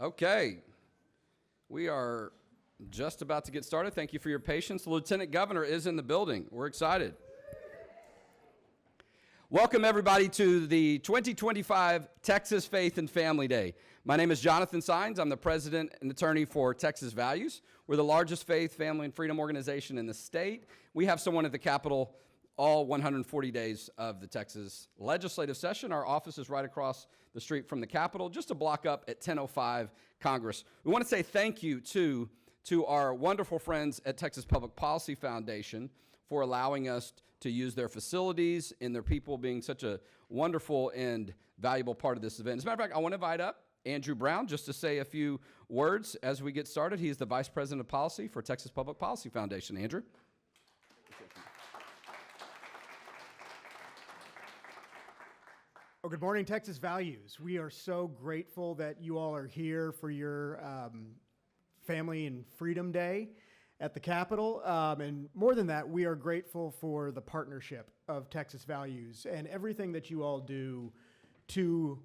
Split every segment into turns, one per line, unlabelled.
Okay, we are just about to get started. Thank you for your patience. The Lieutenant Governor is in the building. We're excited. Welcome, everybody, to the 2025 Texas Faith and Family Day. My name is Jonathan Sines. I'm the president and attorney for Texas Values. We're the largest faith, family, and freedom organization in the state. We have someone at the Capitol all 140 days of the Texas legislative session. Our office is right across the street from the Capitol, just a block up at 1005 Congress. We want to say thank you to our wonderful friends at Texas Public Policy Foundation for allowing us to use their facilities and their people being such a wonderful and valuable part of this event. As a matter of fact, I want to invite up Andrew Brown just to say a few words as we get started. He's the Vice President of Policy for Texas Public Policy Foundation. Andrew?
Well, good morning, Texas Values. We are so grateful that you all are here for your Family and Freedom Day at the Capitol. And more than that, we are grateful for the partnership of Texas Values and everything that you all do to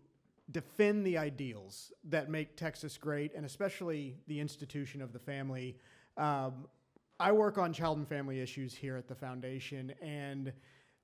defend the ideals that make Texas great, and especially the institution of the family. I work on child and family issues here at the foundation, and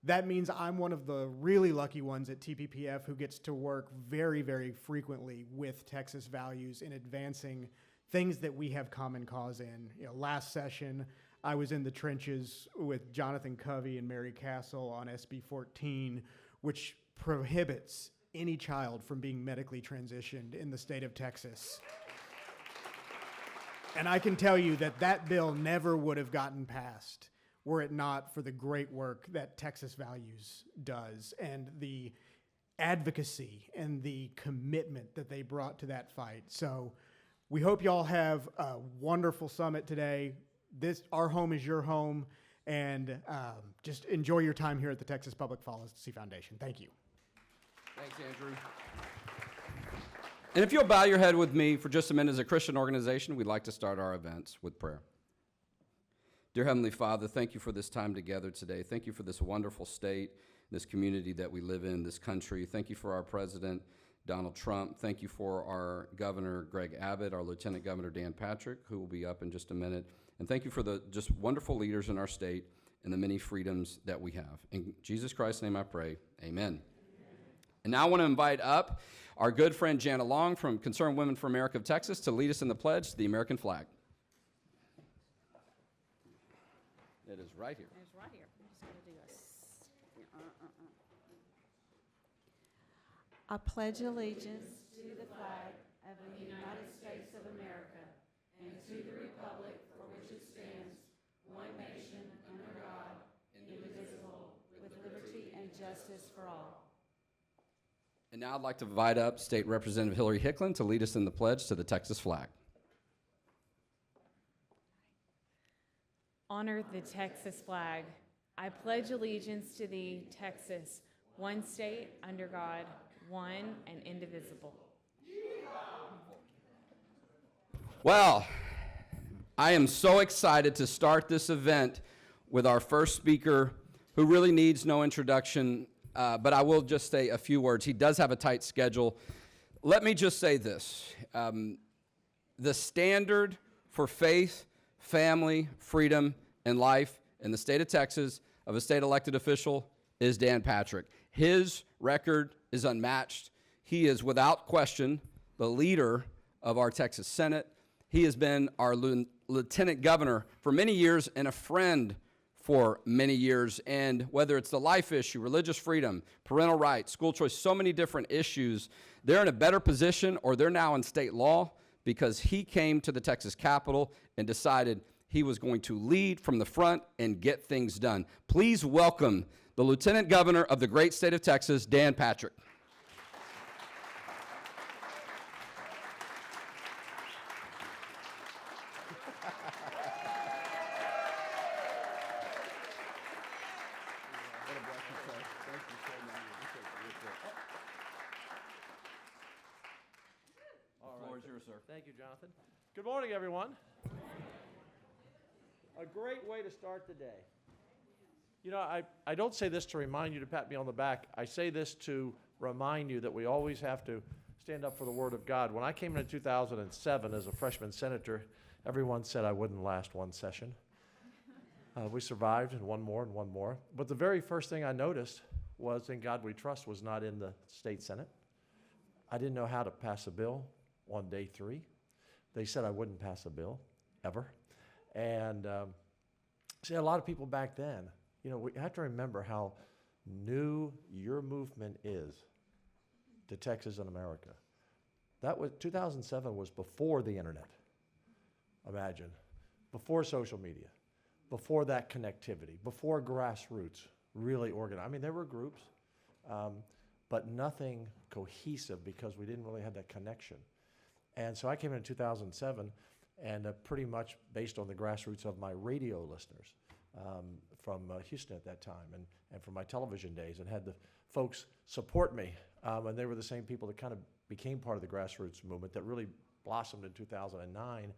that means I'm one of the really lucky ones at TPPF who gets to work very, very frequently with Texas Values in advancing things that we have common cause in. Last session, I was in the trenches with Jonathan Covey and Mary Castle on SB 14, which prohibits any child from being medically transitioned in the state of Texas. And I can tell you that that bill never would have gotten passed were it not for the great work that Texas Values does and the advocacy and the commitment that they brought to that fight. So we hope y'all have a wonderful summit today. Our home is your home, and just enjoy your time here at the Texas Public Policy Foundation. Thank you.
Thanks, Andrew. And if you'll bow your head with me for just a minute, as a Christian organization, we'd like to start our events with prayer. Dear Heavenly Father, thank you for this time together today. Thank you for this wonderful state, this community that we live in, this country. Thank you for our President, Donald Trump. Thank you for our Governor, Greg Abbott, our Lieutenant Governor, Dan Patrick, who will be up in just a minute. And thank you for the just wonderful leaders in our state and the many freedoms that we have. In Jesus Christ's name I pray, amen. And now I want to invite up our good friend Jana Long from Concerned Women for America of Texas to lead us in the pledge to the American flag. It is right here.
It's right here. I'm just going to do I pledge allegiance to the flag of the United States of America and to the republic for which it stands, one nation, under God, indivisible, with liberty and justice for all.
And now I'd like to invite up State Representative Hillary Hicklin to lead us in the pledge to the Texas flag.
Honor the Texas flag. I pledge allegiance to thee, Texas, one state, under God, one and indivisible.
Well, I am so excited to start this event with our first speaker, who really needs no introduction, but I will just say a few words. He does have a tight schedule. Let me just say this. The standard for faith, family, freedom, and life in the state of Texas of a state elected official is Dan Patrick. His record is unmatched. He is without question the leader of our Texas Senate. He has been our lieutenant governor for many years and a friend for many years. And whether it's the life issue, religious freedom, parental rights, school choice, so many different issues, they're in a better position, or they're now in state law, because he came to the Texas Capitol and decided he was going to lead from the front and get things done. Please welcome the Lieutenant Governor of the great state of Texas, Dan Patrick.
Thank you, Jonathan. Good morning, everyone. A great way to start the day. You know, I don't say this to remind you to pat me on the back. I say this to remind you that we always have to
stand up for the Word of God. When I came in 2007 as a freshman senator, everyone said I wouldn't last one session. We survived, and one more and one more. But the very first thing I noticed was In God We Trust was not in the state Senate. I didn't know how to pass a bill on day 3. They said I wouldn't pass a bill, ever. And see, a lot of people back then, you know, we have to remember how new your movement is to Texas and America. That was 2007 was before the internet. Imagine, before social media, before that connectivity, before grassroots really organized. I mean, there were groups, but nothing cohesive because we didn't really have that connection. And so I came in 2007, and pretty much based on the grassroots of my radio listeners from Houston at that time, and from my television days, and had the folks support me. And they were the same people that kind of became part of the grassroots movement that really blossomed in 2009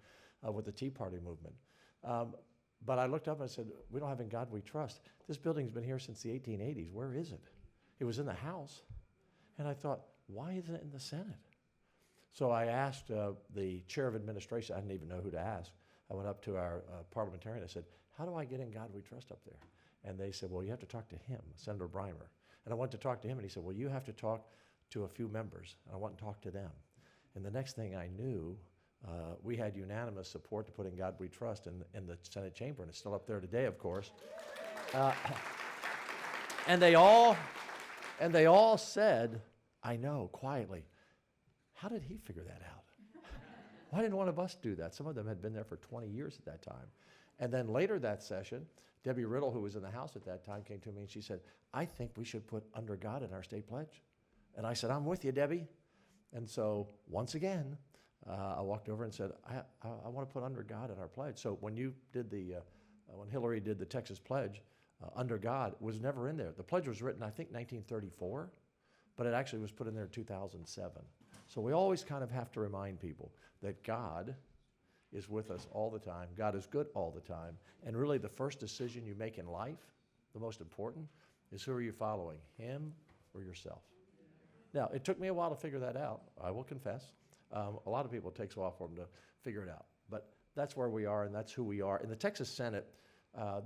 with the Tea Party movement. But I looked up and I said, we don't have In God We Trust. This building's been here since the 1880s. Where is it? It was in the House. And I thought, why isn't it in the Senate? So I asked the chair of administration. I didn't even know who to ask. I went up to our parliamentarian. I said, how do I get In God We Trust up there? And they said, well, you have to talk to him, Senator Brimer. And I went to talk to him, and he said, well, you have to talk to a few members. And I went and talked to them. And the next thing I knew, we had unanimous support to put In God We Trust in the Senate chamber, and it's still up there today, of course. And they all said, I know, quietly, how did he figure that out? Why didn't one of us do that? Some of them had been there for 20 years at that time. And then later that session, Debbie Riddle, who was in the House at that time, came to me and she said, I think we should put Under God in our state pledge. And I said, I'm with you, Debbie. And so once again, I walked over and said, I want to put Under God in our pledge. So when you did when Hillary did the Texas pledge, Under God was never in there. The pledge was written, I think, 1934, but it actually was put in there in 2007. So we always kind of have to remind people that God is with us all the time. God is good all the time. And really the first decision you make in life, the most important, is who are you following, him or yourself? Now, it took me a while to figure that out, I will confess. A lot of people, it takes a while for them to figure it out. But that's where we are, and that's who we are. In the Texas Senate,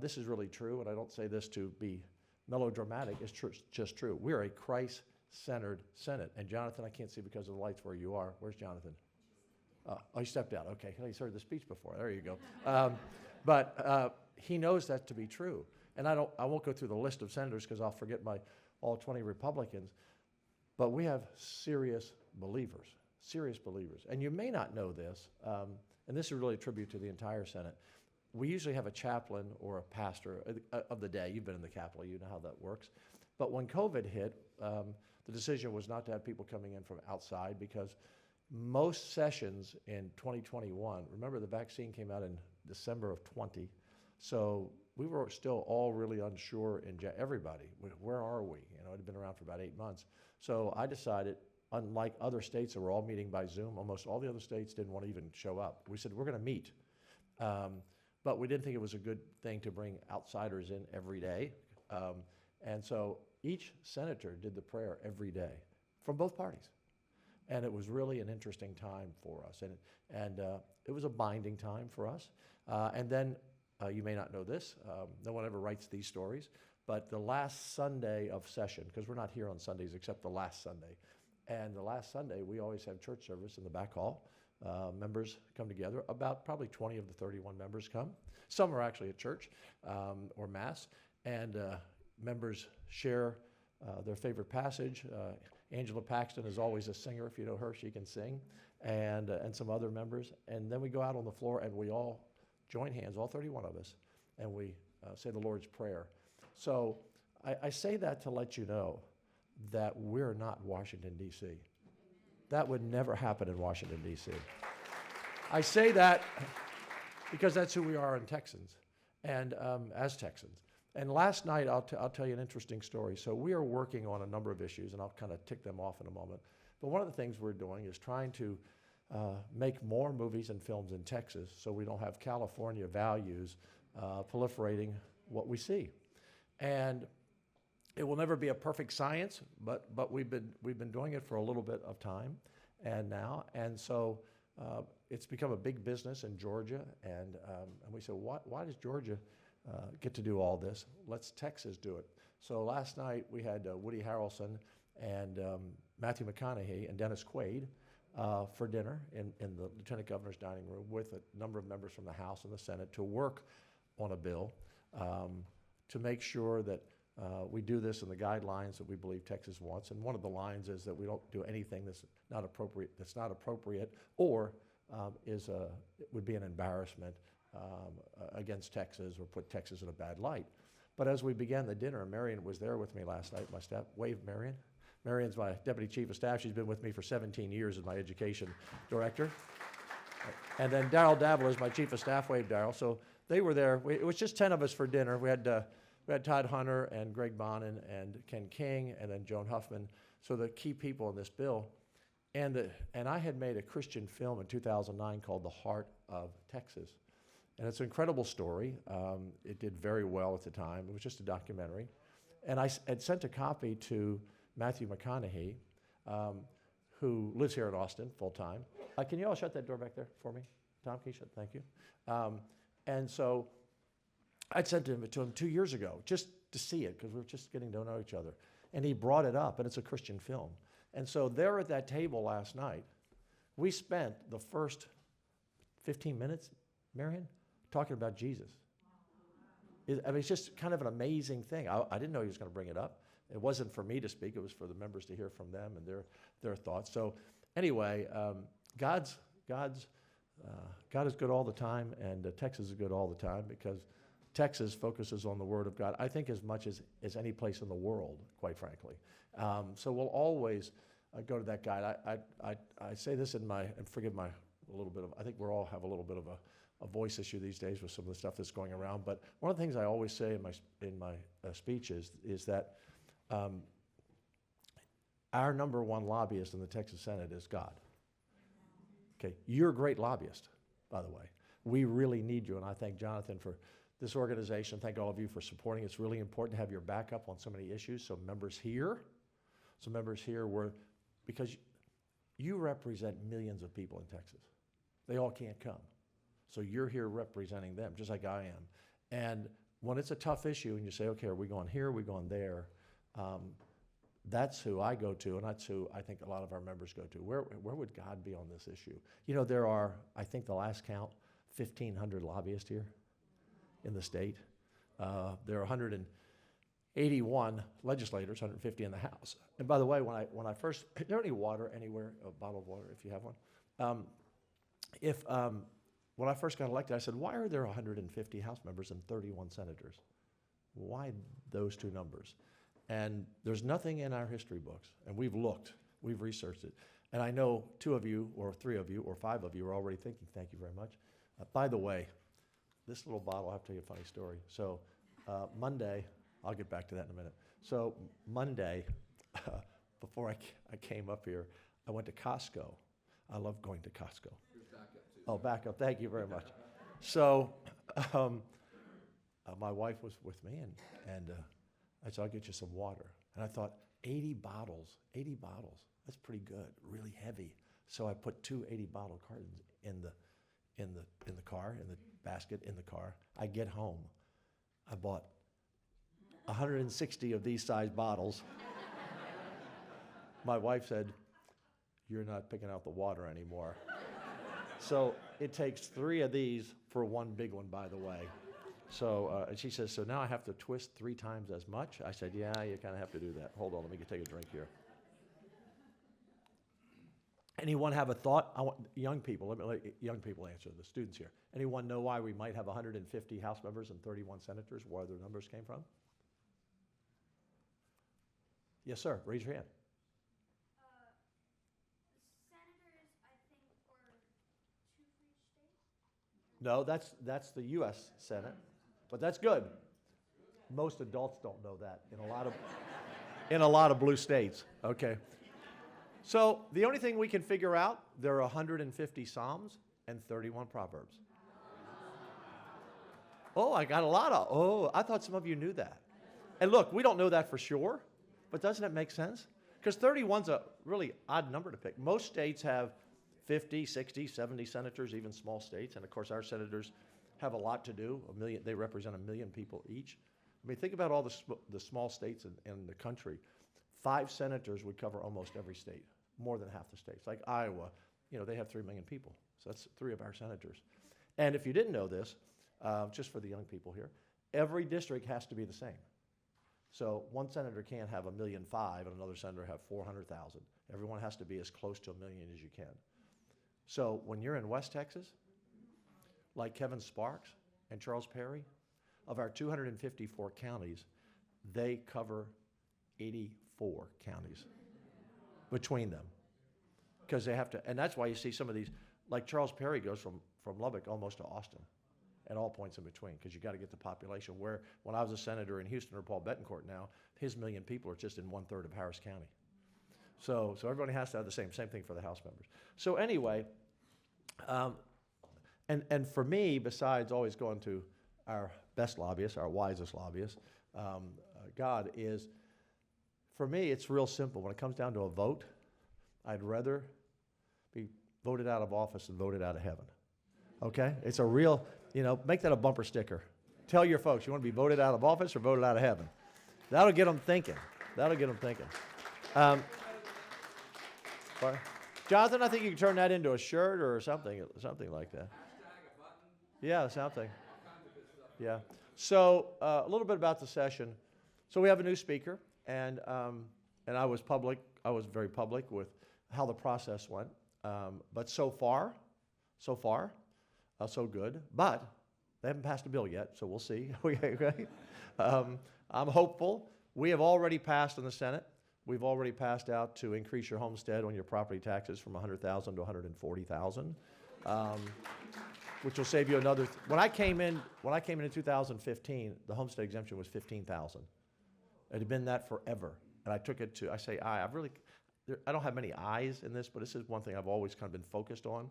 this is really true, and I don't say this to be melodramatic. It's just true. We are a Christ-centered Senate. And Jonathan, I can't see because of the lights where you are. Where's Jonathan? Oh, he stepped out. Okay, he's heard the speech before. There you go. But he knows that to be true. And I won't go through the list of senators because I'll forget all 20 Republicans. But we have serious believers. And you may not know this, and this is really a tribute to the entire Senate. We usually have a chaplain or a pastor of the day. You've been in the Capitol, you know how that works. But when COVID hit, the decision was not to have people coming in from outside because most sessions in 2021, remember the vaccine came out in December of 20, so we were still all really unsure everybody, where are we? You know, it had been around for about 8 months. So I decided, unlike other states that were all meeting by Zoom, almost all the other states didn't want to even show up. We said, we're going to meet. But we didn't think it was a good thing to bring outsiders in every day. And so each senator did the prayer every day from both parties. And it was really an interesting time for us. And it was a binding time for us. And then, you may not know this, no one ever writes these stories, but the last Sunday of session, because we're not here on Sundays except the last Sunday, and the last Sunday, we always have church service in the back hall. Members come together. About probably 20 of the 31 members come. Some are actually at church or Mass. And members share their favorite passage. Angela Paxton is always a singer. If you know her, she can sing. And some other members. And then we go out on the floor and we all join hands, all 31 of us, and we say the Lord's Prayer. So I say that to let you know that we're not Washington, D.C. That would never happen in Washington, D.C. I say that because that's who we are in Texans, and as Texans. And last night, I'll tell you an interesting story. So we are working on a number of issues, and I'll kind of tick them off in a moment. But one of the things we're doing is trying to make more movies and films in Texas so we don't have California values proliferating what we see. And it will never be a perfect science, but we've been doing it for a little bit of time. and now. And so it's become a big business in Georgia. And we said, why does Georgia get to do all this? Let's Texas do it. So last night we had Woody Harrelson and Matthew McConaughey and Dennis Quaid for dinner in the Lieutenant Governor's dining room with a number of members from the House and the Senate to work on a bill to make sure that we do this in the guidelines that we believe Texas wants. And one of the lines is that we don't do anything that's not appropriate, or would be an embarrassment against Texas or put Texas in a bad light. But as we began the dinner, Marion was there with me last night, my staff. Wave, Marion. Marion's my deputy chief of staff. She's been with me for 17 years as my education director. And then Darrell Davila is my chief of staff. Wave, Darrell. So they were there. It was just 10 of us for dinner. We had Todd Hunter and Greg Bonin and Ken King and then Joan Huffman. So the key people in this bill. And I had made a Christian film in 2009 called The Heart of Texas. And it's an incredible story. It did very well at the time. It was just a documentary. And I had sent a copy to Matthew McConaughey, who lives here in Austin full-time. Can you all shut that door back there for me? Tom, can you shut? Thank you. And so I'd sent it to him 2 years ago just to see it because we were just getting to know each other. And he brought it up, and it's a Christian film. And so there at that table last night, we spent the first 15 minutes, Marion, talking about Jesus. It's just kind of an amazing thing. I didn't know he was going to bring it up. It wasn't for me to speak. It was for the members to hear from them and their thoughts. So anyway, God is good all the time, and Texas is good all the time because Texas focuses on the Word of God, I think, as much as any place in the world, quite frankly. So we'll always go to that guide. I say this and forgive my a little bit of, I think we all have a little bit of a voice issue these days with some of the stuff that's going around. But one of the things I always say in my speech is that our number one lobbyist in the Texas Senate is God. Okay, you're a great lobbyist, by the way. We really need you, and I thank Jonathan for this organization. Thank all of you for supporting. It's really important to have your backup on so many issues. So members here were, because you represent millions of people in Texas. They all can't come. So you're here representing them, just like I am. And when it's a tough issue and you say, okay, are we going here, are we going there? That's who I go to, and that's who I think a lot of our members go to. Where would God be on this issue? You know, there are, I think the last count, 1,500 lobbyists here in the state. There are 181 legislators, 150 in the House. And by the way, when I first, is there any water anywhere, a bottle of water if you have one? When I first got elected, I said, why are there 150 House members and 31 senators? Why those two numbers? And there's nothing in our history books, and we've looked, we've researched it. And I know 2 of you, or 3 of you, or 5 of you are already thinking, thank you very much. By the way, this little bottle, I'll have to tell you a funny story. So Monday, I'll get back to that in a minute. So Monday, before I came up here, I went to Costco. I love going to Costco. Oh, back up. Thank you very much. So my wife was with me, and I said, I'll get you some water. And I thought, 80 bottles, that's pretty good, really heavy. So I put 2 80-bottle cartons in the car, in the basket in the car. I get home. I bought 160 of these size bottles. My wife said, you're not picking out the water anymore. So it takes 3 of these for 1 big one, by the way. So, and she says, so now I have to twist 3 times as much? I said, yeah, you kind of have to do that. Hold on, let me take a drink here. Anyone have a thought? I want young people, let young people answer, the students here. Anyone know why we might have 150 House members and 31 senators, where their numbers came from? Yes, sir, raise your hand.
Senators, I think, were 2 for each state.
No, that's the U.S. Senate, but that's good. Most adults don't know that in a lot of blue states. Okay. So the only thing we can figure out, there are 150 Psalms and 31 Proverbs. Oh, I got a lot of, I thought some of you knew that. And look, we don't know that for sure, but doesn't it make sense? Because 31's a really odd number to pick. Most states have 50, 60, 70 senators, even small states. And of course, our senators have a lot to do. They represent 1 million people each. I mean, think about all the small states in the country. 5 senators would cover almost every state, more than half the states. Like Iowa, they have 3 million people. So that's 3 of our senators. And if you didn't know this, just for the young people here, every district has to be the same. So one senator can't have 1.5 million and another senator have 400,000. Everyone has to be as close to 1 million as you can. So when you're in West Texas, like Kevin Sparks and Charles Perry, of our 254 counties, they cover 84 counties between them. Because they have to, and that's why you see some of these, like Charles Perry goes from Lubbock almost to Austin, at all points in between, because you got to get the population. Where when I was a senator in Houston, or Paul Betancourt now, his 1 million people are just in 1/3 of Harris County. So everybody has to have the same thing for the House members. So anyway, and for me, besides always going to our best lobbyists, our wisest lobbyists, God is, for me, it's real simple. When it comes down to a vote, I'd rather be voted out of office than voted out of heaven. Okay? It's a real, make that a bumper sticker. Tell your folks, you want to be voted out of office or voted out of heaven? That'll get them thinking. Jonathan, I think you can turn that into a shirt or something like that. Yeah, something. Yeah. So a little bit about the session. So we have a new speaker, and I was very public with how the process went. But so far, so good. But they haven't passed a bill yet, so we'll see. Okay. I'm hopeful. We have already passed in the Senate. We've already passed out to increase your homestead on your property taxes from $100,000 to $140,000, which will save you another. When I came in in 2015, the homestead exemption was $15,000. It had been that forever, and I took it to. I don't have many I's in this, but this is one thing I've always kind of been focused on.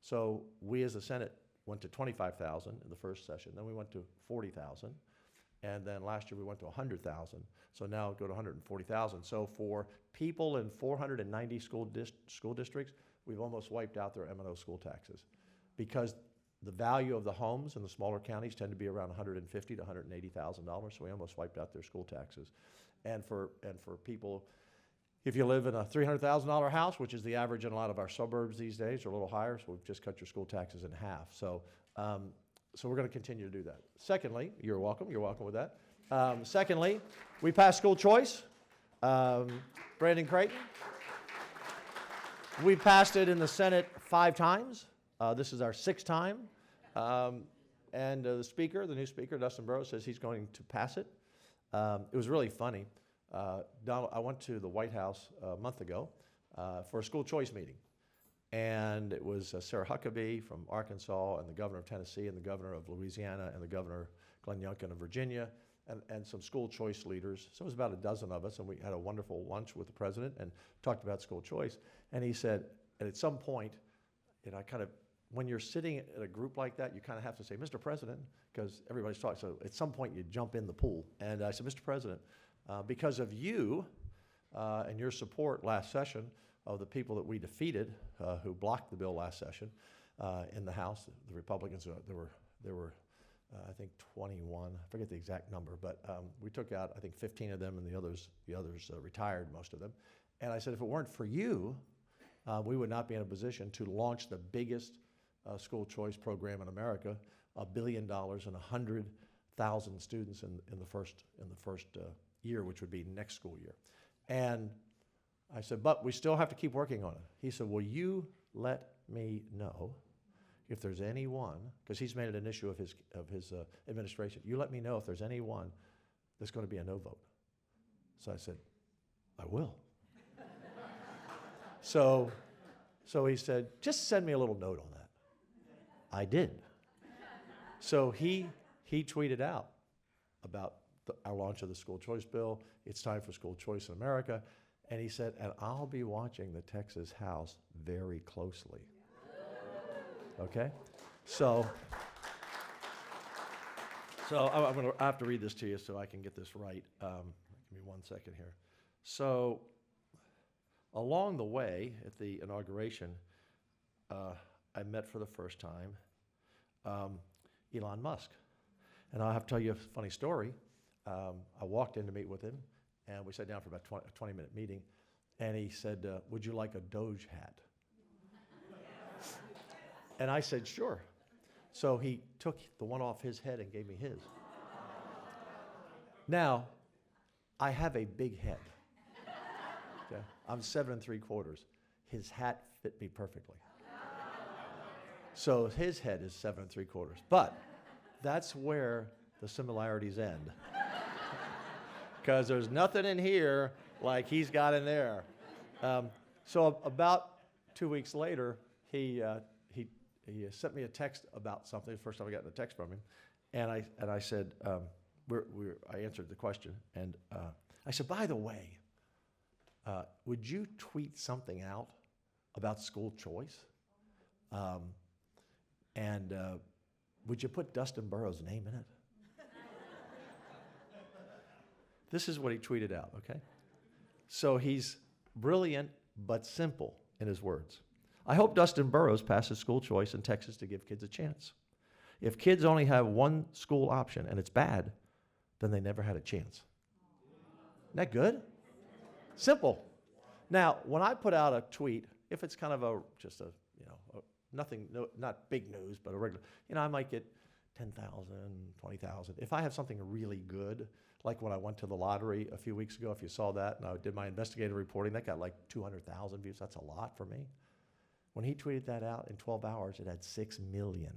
So we as the Senate went to $25,000 in the first session. Then we went to $40,000. And then last year we went to $100,000. So now go to $140,000. So for people in 490 school districts, we've almost wiped out their M&O school taxes, because the value of the homes in the smaller counties tend to be around $150,000 to $180,000. So we almost wiped out their school taxes. And for people, if you live in a $300,000 house, which is the average in a lot of our suburbs these days, or a little higher, so we've just cut your school taxes in half. So we're going to continue to do that. Secondly, you're welcome with that. Secondly, we passed school choice. Brandon Creighton. We passed it in the Senate 5 times. This is our 6th time. And the new speaker, Dustin Burrows, says he's going to pass it. It was really funny. I went to the White House a month ago for a school choice meeting. And it was Sarah Huckabee from Arkansas, and the governor of Tennessee, and the governor of Louisiana, and the governor Glenn Youngkin of Virginia, and some school choice leaders. So it was about a dozen of us, and we had a wonderful lunch with the president and talked about school choice. And he said, and at some point, when you're sitting at a group like that, you kind of have to say, Mr. President, because everybody's talking. So at some point, you jump in the pool. And I said, Mr. President, because of you and your support last session, of the people that we defeated, who blocked the bill last session in the House, the Republicans, there were I think 21, I forget the exact number, but we took out, I think, 15 of them, and the others retired, most of them. And I said, if it weren't for you, we would not be in a position to launch the biggest school choice program in America, $1 billion and 100,000 students in the first year, which would be next school year. And I said, but we still have to keep working on it. He said, will you let me know if there's anyone, because he's made it an issue of his administration, you let me know if there's anyone that's going to be a no vote. So I said, I will. So he said, just send me a little note on that. I did. So he tweeted out about our launch of the school choice bill. It's time for school choice in America. And he said, and I'll be watching the Texas House very closely. Okay? So I have to read this to you so I can get this right. Give me 1 second here. So along the way at the inauguration, I met for the first time Elon Musk. And I'll have to tell you a funny story. I walked in to meet with him, and we sat down for about a 20-minute meeting, and he said, would you like a Doge hat? And I said, sure. So he took the one off his head and gave me his. Now, I have a big head. Okay? I'm 7 3/4. His hat fit me perfectly. So his head is 7 3/4. But that's where the similarities end. Because there's nothing in here like he's got in there. So about 2 weeks later, he sent me a text about something. The first time I got a text from him, and I said, I answered the question, and I said, by the way, would you tweet something out about school choice? And would you put Dustin Burrows' name in it? This is what he tweeted out, okay? So he's brilliant but simple in his words. I hope Dustin Burrows passes school choice in Texas to give kids a chance. If kids only have one school option and it's bad, then they never had a chance. Isn't that good? Simple. Now, when I put out a tweet, if it's kind of not big news, but a regular, I might get 10,000, 20,000. If I have something really good, like when I went to the lottery a few weeks ago, if you saw that, and I did my investigative reporting, that got like 200,000 views. That's a lot for me. When he tweeted that out in 12 hours, it had 6 million.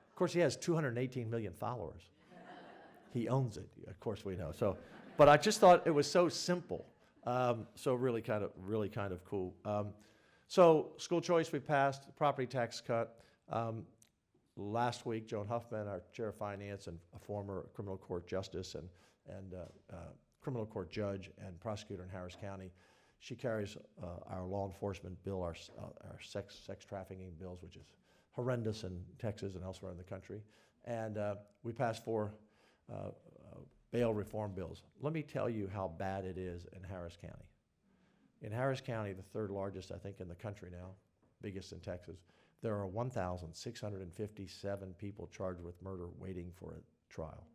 Of course, he has 218 million followers. He owns it, of course we know. So, but I just thought it was so simple. So really kind of cool. So school choice we passed, property tax cut. Last week, Joan Huffman, our chair of finance and a former criminal court justice and criminal court judge and prosecutor in Harris County, she carries our law enforcement bill, our sex trafficking bills, which is horrendous in Texas and elsewhere in the country. And we passed 4 bail reform bills. Let me tell you how bad it is in Harris County. In Harris County, the 3rd largest, I think, in the country now, biggest in Texas, there are 1,657 people charged with murder waiting for a trial.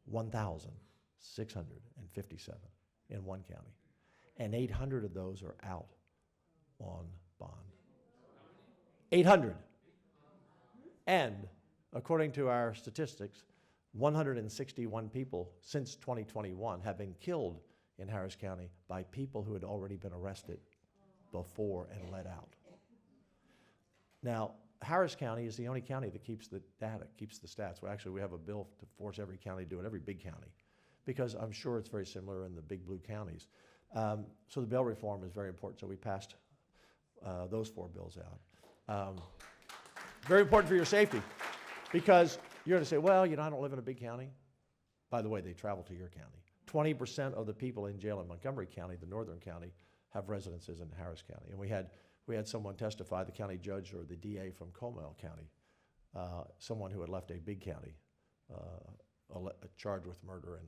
1,657 in one county. And 800 of those are out on bond. 800. And according to our statistics, 161 people since 2021 have been killed in Harris County by people who had already been arrested before and let out. Now, Harris County is the only county that keeps the data, keeps the stats. Well, actually, we have a bill to force every county to do it, every big county, because I'm sure it's very similar in the big blue counties. So the bail reform is very important, so we passed those 4 bills out. Very important for your safety, because you're going to say, well, I don't live in a big county. By the way, they travel to your county. 20% of the people in jail in Montgomery County, the northern county, have residences in Harris County. And we had someone testify, the county judge or the DA from Comal County, someone who had left a big county, charged with murder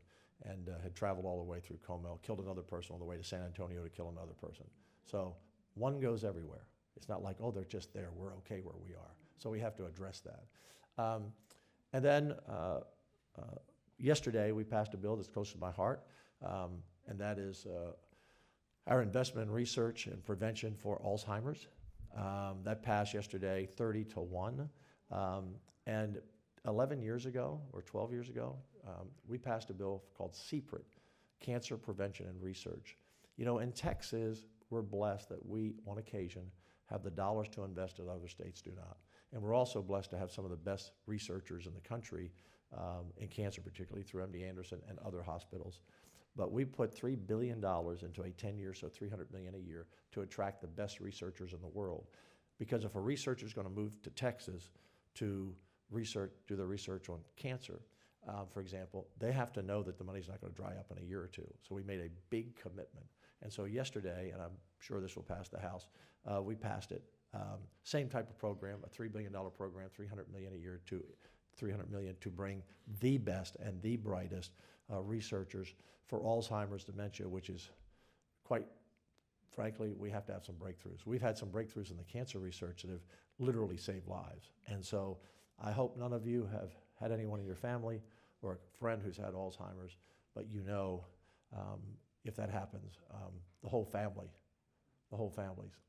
and had traveled all the way through Comal, killed another person on the way to San Antonio to kill another person. So one goes everywhere. It's not like, oh, they're just there, we're okay where we are. So we have to address that. And then yesterday we passed a bill that's close to my heart, and that is our investment in research and prevention for Alzheimer's. That passed yesterday 30-1. And 11 years ago or 12 years ago, we passed a bill called CPRIT, Cancer Prevention and Research. In Texas, we're blessed that we, on occasion, have the dollars to invest that other states do not. And we're also blessed to have some of the best researchers in the country in cancer, particularly through MD Anderson and other hospitals. But we put $3 billion into a 10-year, so $300 million a year, to attract the best researchers in the world. Because if a researcher is going to move to Texas to do the research on cancer, for example, they have to know that the money's not going to dry up in a year or two. So we made a big commitment. And so yesterday, and I'm sure this will pass the House, we passed it. Same type of program, a $3 billion program, $300 million a year to $300 million to bring the best and the brightest researchers for Alzheimer's dementia, which is quite frankly, we have to have some breakthroughs. We've had some breakthroughs in the cancer research that have literally saved lives. And so I hope none of you have had anyone in your family or a friend who's had Alzheimer's, but you know, if that happens, the whole family's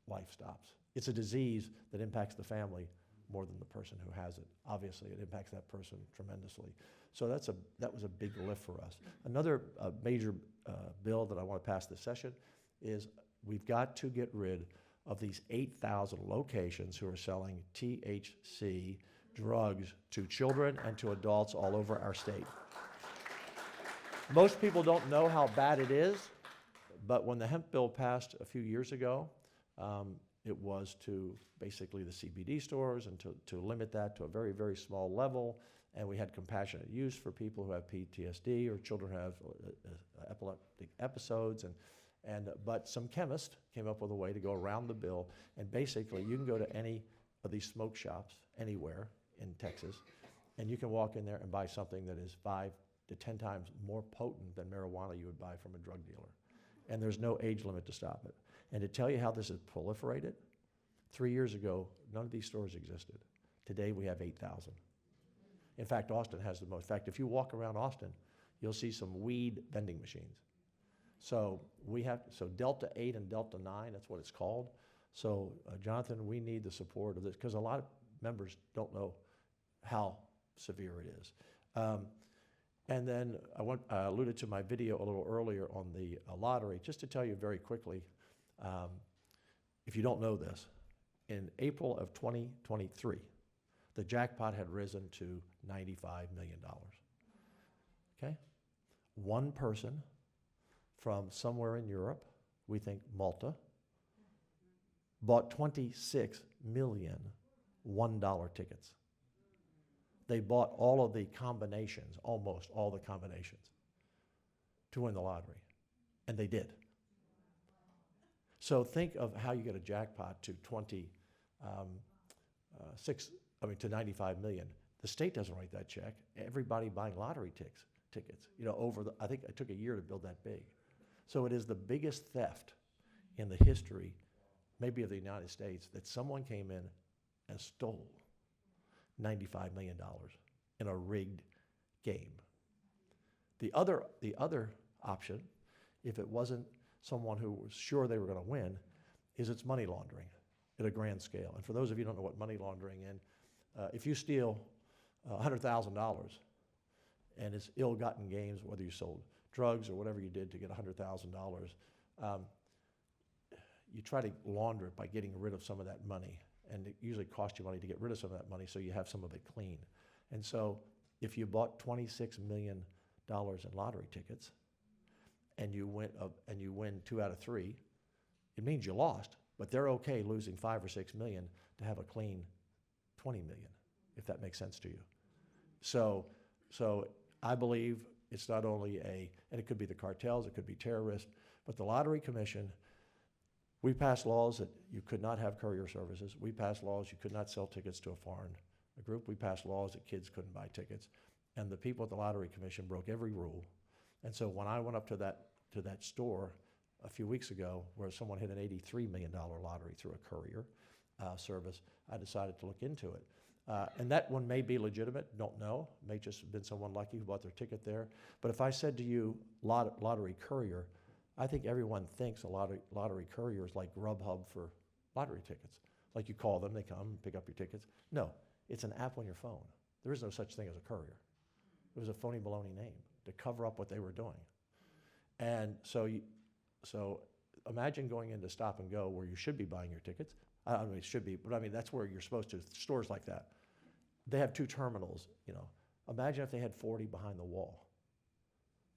life stops. It's a disease that impacts the family more than the person who has it. Obviously, it impacts that person tremendously. So that was a big lift for us. Another major bill that I want to pass this session is we've got to get rid of these 8,000 locations who are selling THC drugs to children and to adults all over our state. Most people don't know how bad it is, but when the hemp bill passed a few years ago, it was to basically the CBD stores and to limit that to a very, very small level. And we had compassionate use for people who have PTSD or children who have epileptic episodes. But some chemist came up with a way to go around the bill. And basically, you can go to any of these smoke shops anywhere in Texas, and you can walk in there and buy something that is 5 to 10 times more potent than marijuana you would buy from a drug dealer. And there's no age limit to stop it. And to tell you how this has proliferated, 3 years ago, none of these stores existed. Today, we have 8,000. In fact, Austin has the most. In fact, if you walk around Austin, you'll see some weed vending machines. So Delta 8 and Delta 9, that's what it's called. So Jonathan, we need the support of this because a lot of members don't know how severe it is. And then I alluded to my video a little earlier on the lottery. Just to tell you very quickly, if you don't know this, in April of 2023, the jackpot had risen to $95 million. Okay? One person from somewhere in Europe, we think Malta, bought 26 million $1 tickets. They bought all of the combinations, almost all the combinations, to win the lottery. And they did. So think of how you get a jackpot to to 95 million. The state doesn't write that check. Everybody buying lottery tickets. I think it took a year to build that big. So it is the biggest theft in the history, maybe of the United States, that someone came in and stole $95 million in a rigged game. The other option, if it wasn't someone who was sure they were going to win, is it's money laundering at a grand scale. And for those of you who don't know what money laundering is, if you steal $100,000 and it's ill-gotten gains, whether you sold drugs or whatever you did to get $100,000, you try to launder it by getting rid of some of that money. And it usually costs you money to get rid of some of that money so you have some of it clean. And so if you bought $26 million in lottery tickets and you win 2 out of 3, it means you lost, but they're okay losing 5 or 6 million to have a clean 20 million, if that makes sense to you. So I believe it's not only and it could be the cartels, it could be terrorists, but the Lottery Commission, we passed laws that you could not have courier services. We passed laws you could not sell tickets to a foreign group. We passed laws that kids couldn't buy tickets. And the people at the Lottery Commission broke every rule. And so when I went up to that store a few weeks ago where someone hit an $83 million lottery through a courier service, I decided to look into it. And that one may be legitimate, don't know. May just have been someone lucky who bought their ticket there. But if I said to you, lottery courier, I think everyone thinks a lottery courier is like Grubhub for lottery tickets. Like you call them, they come, pick up your tickets. No, it's an app on your phone. There is no such thing as a courier. It was a phony baloney name to cover up what they were doing. And so imagine going into Stop and Go where you should be buying your tickets. I don't mean it should be, but I mean that's where you're supposed to. Stores like that, they have 2 terminals. Imagine if they had 40 behind the wall,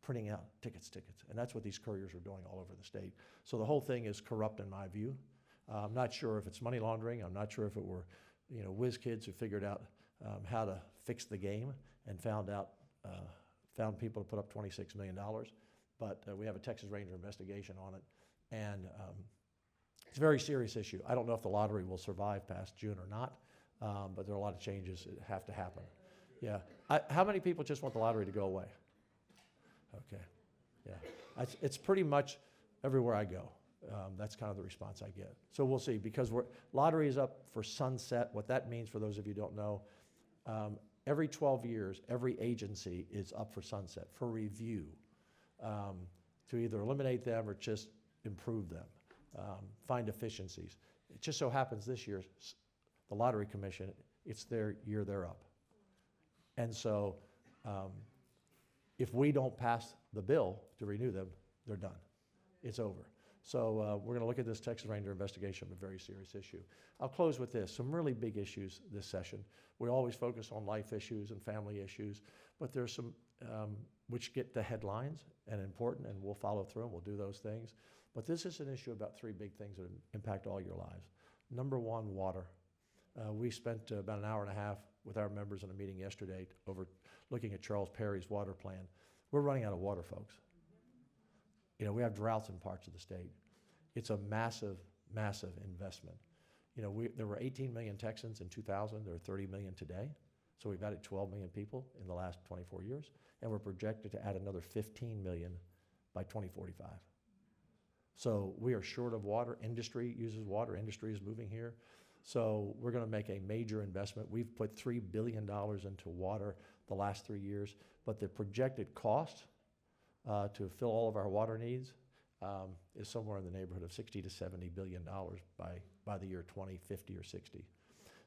printing out tickets, and that's what these couriers are doing all over the state. So the whole thing is corrupt in my view. I'm not sure if it's money laundering. I'm not sure if it were, whiz kids who figured out how to fix the game and found people to put up $26 million. But we have a Texas Ranger investigation on it, and it's a very serious issue. I don't know if the lottery will survive past June or not, but there are a lot of changes that have to happen. Yeah. How many people just want the lottery to go away? Okay. Yeah. It's pretty much everywhere I go. That's kind of the response I get. So we'll see, because lottery is up for sunset. What that means, for those of you who don't know, every 12 years, every agency is up for sunset, for review, to either eliminate them or just improve them, find efficiencies. It just so happens this year, the Lottery Commission, it's their year they're up. And so if we don't pass the bill to renew them, they're done. It's over. So we're going to look at this Texas Ranger investigation, a very serious issue. I'll close with this. Some really big issues this session. We always focus on life issues and family issues, but there's some which get the headlines and important, and we'll follow through and we'll do those things. But this is an issue about three big things that impact all your lives. Number one, water. We spent about an hour and a half with our members in a meeting yesterday over looking at Charles Perry's water plan. We're running out of water, folks. You know, we have droughts in parts of the state. It's a massive, massive investment. You know, there were 18 million Texans in 2000. There are 30 million today. So we've added 12 million people in the last 24 years. And we're projected to add another 15 million by 2045. So we are short of water. Industry uses water. Industry is moving here. So we're going to make a major investment. We've put $3 billion into water the last 3 years. But the projected cost to fill all of our water needs is somewhere in the neighborhood of $60 to $70 billion by the year 2050 or 60.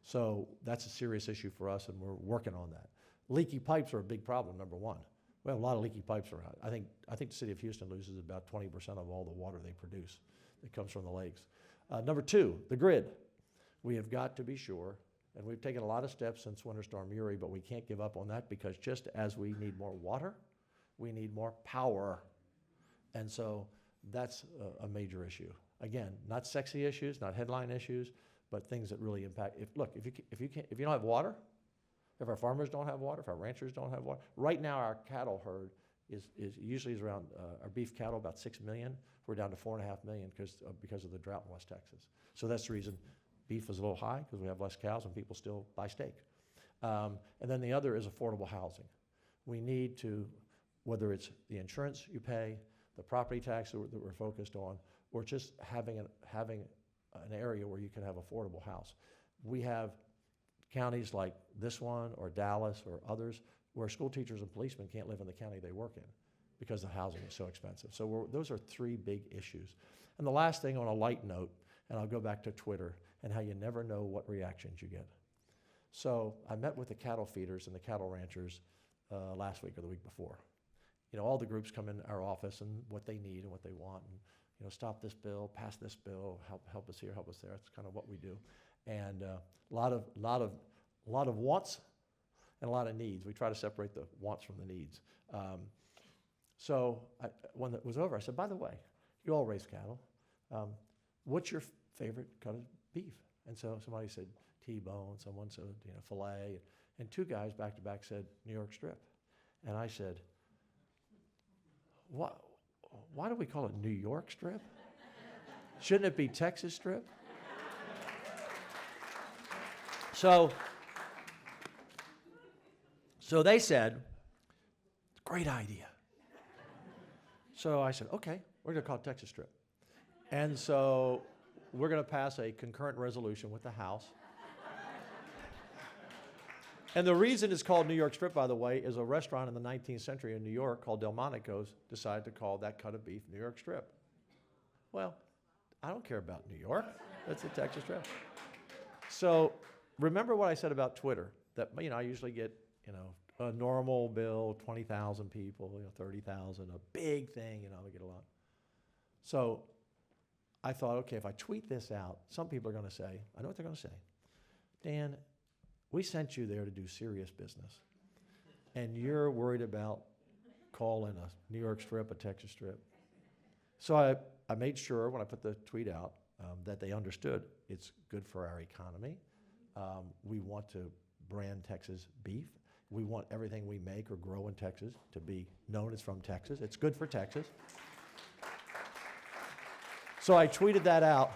So that's a serious issue for us, and we're working on that. Leaky pipes are a big problem, number one. We have a lot of leaky pipes around. I think the city of Houston loses about 20% of all the water they produce that comes from the lakes. Number two, the grid. We have got to be sure, and we've taken a lot of steps since Winter Storm Uri, but we can't give up on that, because just as we need more water, we need more power. And so that's a major issue. Again, not sexy issues, not headline issues, but things that really impact. If you don't have water, if our farmers don't have water, if our ranchers don't have water. Right now our cattle herd is usually around, our beef cattle about 6 million. We're down to 4.5 million because of the drought in West Texas. So that's the reason beef is a little high, because we have less cows and people still buy steak. And then the other is affordable housing. We need to, whether it's the insurance you pay, the property tax that we're focused on, or just having an area where you can have affordable house. We have counties like this one or Dallas or others where school teachers and policemen can't live in the county they work in because the housing is so expensive. So those are three big issues. And the last thing, on a light note, and I'll go back to Twitter and how you never know what reactions you get. So I met with the cattle feeders and the cattle ranchers last week or the week before. You know, all the groups come in our office and what they need and what they want, and, you know, stop this bill, pass this bill, help us here, help us there. That's kind of what we do. And a lot of wants and a lot of needs. We try to separate the wants from the needs. So when it was over, I said, by the way, you all raise cattle. What's your favorite cut of beef? And so somebody said T-bone, someone said, you know, filet, and two guys back to back said New York strip. And I said, why do we call it New York strip? Shouldn't it be Texas strip? So they said, great idea. So I said, okay, we're going to call it Texas strip. And so we're going to pass a concurrent resolution with the House. And the reason it's called New York strip, by the way, is a restaurant in the 19th century in New York called Delmonico's decided to call that cut of beef New York strip. Well, I don't care about New York. That's a Texas strip. So remember what I said about Twitter, that, you know, I usually get, you know, a normal bill, 20,000 people, you know, 30,000, a big thing, you know, we get a lot. So I thought, okay, if I tweet this out, some people are going to say, I know what they're going to say, Dan, we sent you there to do serious business, and you're worried about calling a New York strip a Texas strip. So I made sure when I put the tweet out that they understood it's good for our economy. We want to brand Texas beef. We want everything we make or grow in Texas to be known as from Texas. It's good for Texas. So I tweeted that out,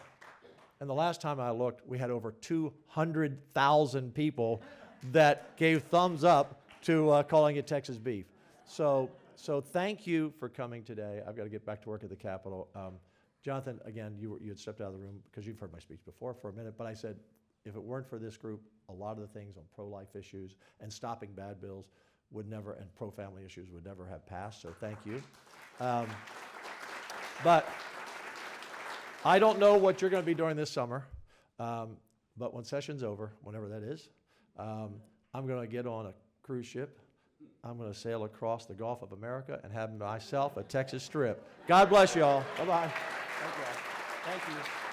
and the last time I looked, we had over 200,000 people that gave thumbs up to calling it Texas beef. So thank you for coming today. I've got to get back to work at the Capitol. Jonathan, again, you had stepped out of the room because you've heard my speech before for a minute, but I said, if it weren't for this group, a lot of the things on pro-life issues and stopping bad bills would never, and pro-family issues would never have passed, so thank you. But I don't know what you're going to be doing this summer, but when session's over, whenever that is, I'm going to get on a cruise ship. I'm going to sail across the Gulf of America and have myself a Texas trip. God bless you all. Bye-bye. Thank you all. Thank you.